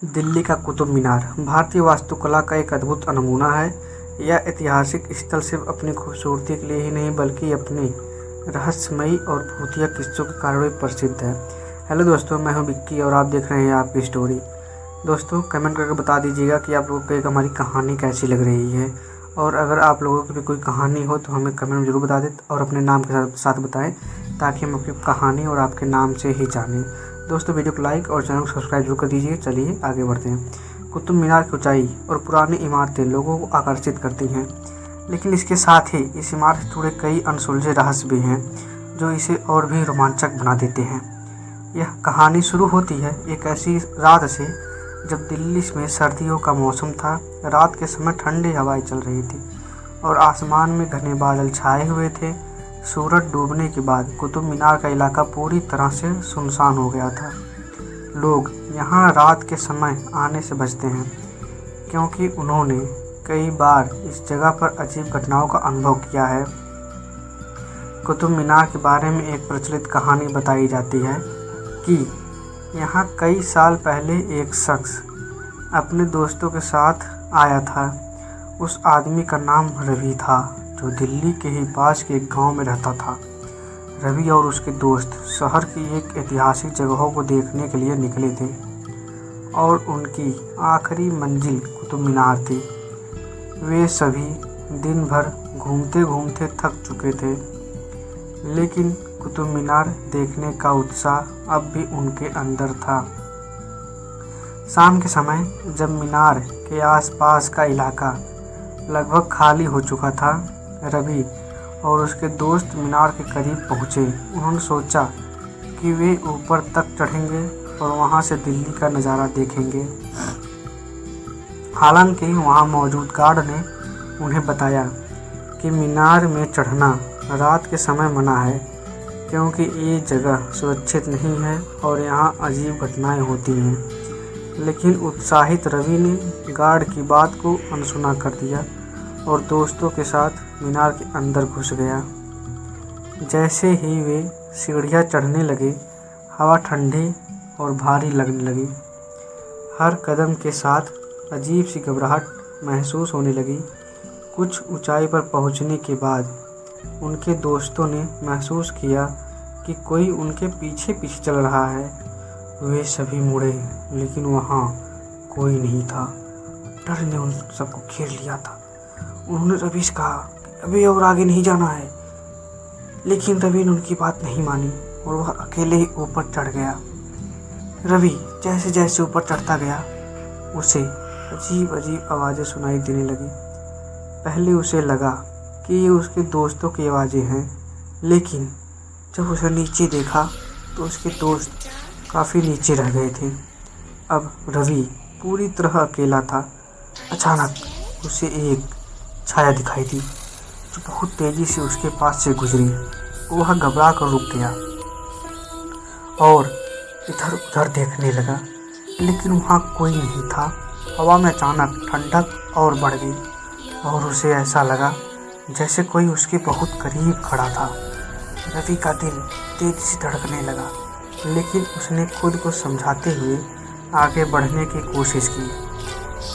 दिल्ली का कुतुब मीनार भारतीय वास्तुकला का एक अद्भुत नमूना है। यह ऐतिहासिक स्थल सिर्फ अपनी खूबसूरती के लिए ही नहीं बल्कि अपने रहस्यमयी और भूतिया किस्सों के कारण भी प्रसिद्ध है। हेलो दोस्तों, मैं हूं विक्की और आप देख रहे हैं आपकी स्टोरी। दोस्तों, कमेंट करके बता दीजिएगा कि आप लोगों को एक हमारी कहानी कैसी लग रही है, और अगर आप लोगों की भी कोई कहानी हो तो हमें कमेंट में ज़रूर बता दें और अपने नाम के साथ बताएं, ताकि हम आपकी कहानी और आपके नाम से ही जानें। दोस्तों, वीडियो को लाइक और चैनल को सब्सक्राइब जरूर कर दीजिए। चलिए आगे बढ़ते हैं। कुतुब मीनार की ऊंचाई और पुरानी इमारतें लोगों को आकर्षित करती हैं, लेकिन इसके साथ ही इस इमारत से जुड़े कई अनसुलझे रहस्य भी हैं जो इसे और भी रोमांचक बना देते हैं। यह कहानी शुरू होती है एक ऐसी रात से जब दिल्ली में सर्दियों का मौसम था। रात के समय ठंडी हवाएं चल रही थी और आसमान में घने बादल छाए हुए थे। सूरज डूबने के बाद कुतुब मीनार का इलाका पूरी तरह से सुनसान हो गया था। लोग यहाँ रात के समय आने से बचते हैं, क्योंकि उन्होंने कई बार इस जगह पर अजीब घटनाओं का अनुभव किया है। कुतुब मीनार के बारे में एक प्रचलित कहानी बताई जाती है कि यहाँ कई साल पहले एक शख्स अपने दोस्तों के साथ आया था। उस आदमी का नाम रवि था, जो दिल्ली के ही पास के एक गांव में रहता था। रवि और उसके दोस्त शहर की एक ऐतिहासिक जगहों को देखने के लिए निकले थे और उनकी आखिरी मंजिल कुतुब मीनार थी। वे सभी दिन भर घूमते घूमते थक चुके थे, लेकिन कुतुब मीनार देखने का उत्साह अब भी उनके अंदर था। शाम के समय जब मीनार के आसपास का इलाका लगभग खाली हो चुका था, रवि और उसके दोस्त मीनार के करीब पहुंचे। उन्होंने सोचा कि वे ऊपर तक चढ़ेंगे और वहां से दिल्ली का नज़ारा देखेंगे। हालांकि वहां मौजूद गार्ड ने उन्हें बताया कि मीनार में चढ़ना रात के समय मना है, क्योंकि ये जगह सुरक्षित नहीं है और यहाँ अजीब घटनाएं होती हैं। लेकिन उत्साहित रवि ने गार्ड की बात को अनसुना कर दिया और दोस्तों के साथ मीनार के अंदर घुस गया। जैसे ही वे सीढ़ियाँ चढ़ने लगे, हवा ठंडी और भारी लगने लगी। हर कदम के साथ अजीब सी घबराहट महसूस होने लगी। कुछ ऊंचाई पर पहुंचने के बाद उनके दोस्तों ने महसूस किया कि कोई उनके पीछे पीछे चल रहा है। वे सभी मुड़े, लेकिन वहाँ कोई नहीं था। डर ने उन सबको घेर लिया था। उन्होंने रवि से कहा कि अभी और आगे नहीं जाना है, लेकिन रवि ने उनकी बात नहीं मानी और वह अकेले ही ऊपर चढ़ गया। रवि जैसे जैसे ऊपर चढ़ता गया, उसे अजीब अजीब आवाज़ें सुनाई देने लगी। पहले उसे लगा कि ये उसके दोस्तों की आवाज़ें हैं, लेकिन जब उसे नीचे देखा तो उसके दोस्त काफ़ी नीचे रह गए थे। अब रवि पूरी तरह अकेला था। अचानक उसे एक छाया दिखाई दी जो बहुत तेज़ी से उसके पास से गुजरी। वह घबरा कर रुक गया और इधर उधर देखने लगा, लेकिन वहाँ कोई नहीं था। हवा में अचानक ठंडक और बढ़ गई और उसे ऐसा लगा जैसे कोई उसके बहुत करीब खड़ा था। रवि का दिल तेजी से धड़कने लगा, लेकिन उसने खुद को समझाते हुए आगे बढ़ने की कोशिश की।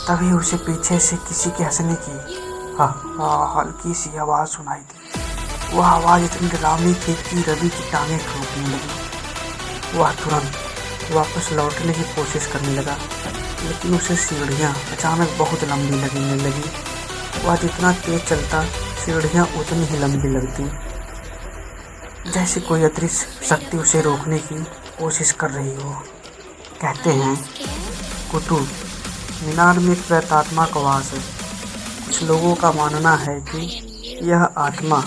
तभी उसे पीछे से किसी के हंसने की हल्की सी आवाज़ सुनाई दी। वह आवाज़ इतनी डरावनी थी कि रवि की टांगें खींचने लगी। वह तुरंत वापस लौटने की कोशिश करने लगा, लेकिन उसे सीढ़ियाँ अचानक बहुत लंबी लगने लगी। वह जितना तेज चलता, सीढ़ियाँ उतनी ही लंबी लगती, जैसे कोई अदृश्य शक्ति उसे रोकने की कोशिश कर रही हो। कहते हैं कुतुब मीनार में एक प्रेतात्मा का वास है। कुछ लोगों का मानना है कि यह आत्मा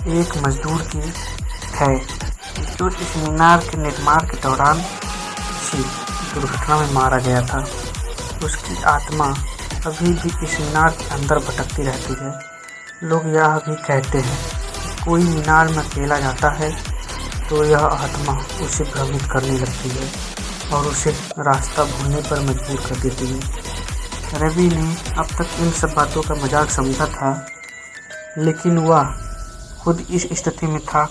एक मजदूर की है जो इस मीनार के निर्माण के दौरान किसी दुर्घटना में मारा गया था। उसकी आत्मा अभी भी इस मीनार के अंदर भटकती रहती है। लोग यह भी कहते हैं कि कोई मीनार में अकेला जाता है तो यह आत्मा उसे भ्रमित करने लगती है और उसे रास्ता भूलने पर मजबूर कर देती है। रवि ने अब तक इन सब बातों का मजाक समझा था, लेकिन वह खुद इस स्थिति में था।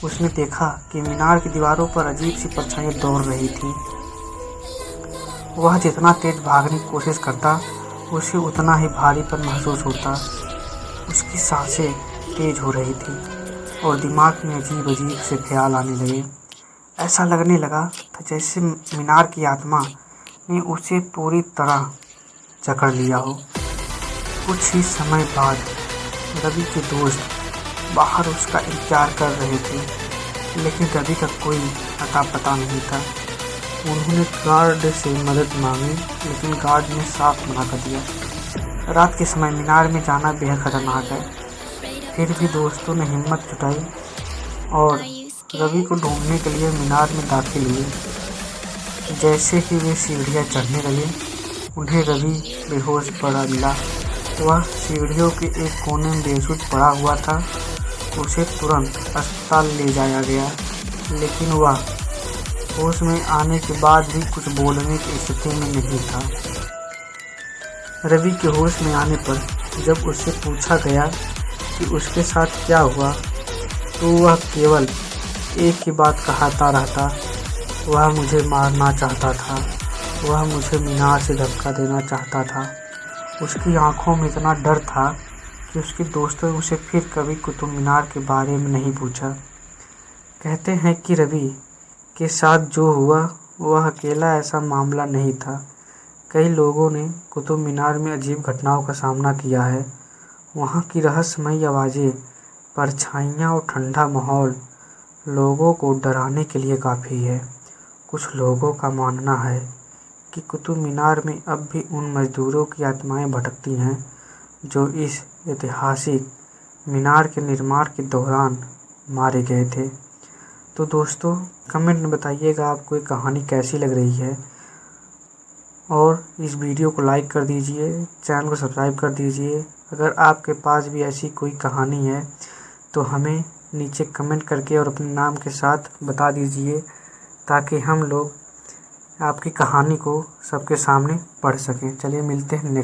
उसने देखा कि मीनार की दीवारों पर अजीब सी परछाइयाँ दौड़ रही थी वह जितना तेज भागने की कोशिश करता उसे उतना ही भारीपन महसूस होता। उसकी सांसें तेज हो रही थी और दिमाग में अजीब अजीब से ख्याल आने लगे। ऐसा लगने लगा था जैसे मीनार की आत्मा ने उसे पूरी तरह जकड़ लिया हो। कुछ ही समय बाद रवि के दोस्त बाहर उसका इंतजार कर रहे थे, लेकिन रवि का कोई अता पता नहीं था। उन्होंने गार्ड से मदद मांगी, लेकिन गार्ड ने साफ मना कर दिया। रात के समय मीनार में जाना बेहद खतरनाक है। फिर भी दोस्तों ने हिम्मत जुटाई और रवि को ढूंढने के लिए मीनार में दाखिल हुए। जैसे ही वे सीढ़ियाँ चढ़ने लगे, उन्हें रवि बेहोश पड़ा मिला। वह सीढ़ियों के एक कोने में बेसुध पड़ा हुआ था। उसे तुरंत अस्पताल ले जाया गया, लेकिन वह होश में आने के बाद भी कुछ बोलने की स्थिति में नहीं था। रवि के होश में आने पर जब उससे पूछा गया कि उसके साथ क्या हुआ, तो वह केवल एक ही बात कहता रहता, वह मुझे मारना चाहता था, वह मुझे मीनार से धक्का देना चाहता था। उसकी आंखों में इतना डर था कि उसके दोस्तों ने उसे फिर कभी कुतुब मीनार के बारे में नहीं पूछा। कहते हैं कि रवि के साथ जो हुआ वह अकेला ऐसा मामला नहीं था। कई लोगों ने कुतुब मीनार में अजीब घटनाओं का सामना किया है। वहाँ की रहस्यमयी आवाज़ें, परछाइयाँ और ठंडा माहौल लोगों को डराने के लिए काफ़ी है। कुछ लोगों का मानना है कि कुतुब मीनार में अब भी उन मजदूरों की आत्माएं भटकती हैं जो इस ऐतिहासिक मीनार के निर्माण के दौरान मारे गए थे। तो दोस्तों, कमेंट में बताइएगा आपको ये कहानी कैसी लग रही है, और इस वीडियो को लाइक कर दीजिए, चैनल को सब्सक्राइब कर दीजिए। अगर आपके पास भी ऐसी कोई कहानी है तो हमें नीचे कमेंट करके और अपने नाम के साथ बता दीजिए, ताकि हम लोग आपकी कहानी को सबके सामने पढ़ सकें। चलिए मिलते हैं नेक्स्ट।